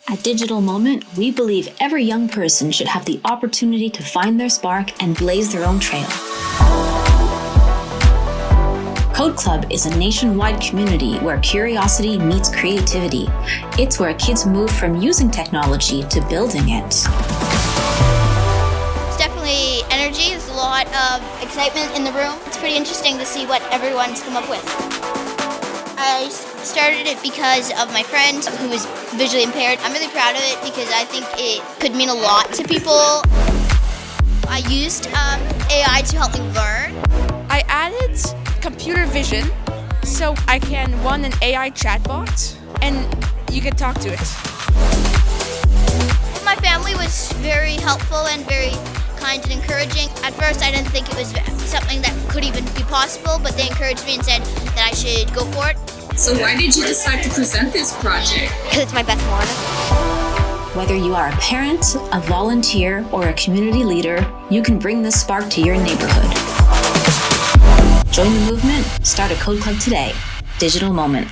At Digital Moment, we believe every young person should have the opportunity to find their spark and blaze their own trail. Code Club is a nationwide community where curiosity meets creativity. It's where kids move from using technology to building it. It's definitely energy. There's a lot of excitement in the room. It's pretty interesting to see what everyone's come up with. I started it because of my friend who is visually impaired. I'm really proud of it because I think it could mean a lot to people. I used AI to help me learn. I added computer vision so I can run an AI chatbot and you can talk to it. My family was very helpful and very kind and encouraging. At first I didn't think it was something that could even be possible, but they encouraged me and said that I should go for it. So why did you decide to present this project? Because it's my best one. Whether you are a parent, a volunteer, or a community leader, you can bring this spark to your neighborhood. Join the movement, start a Code Club today. Digital Moment.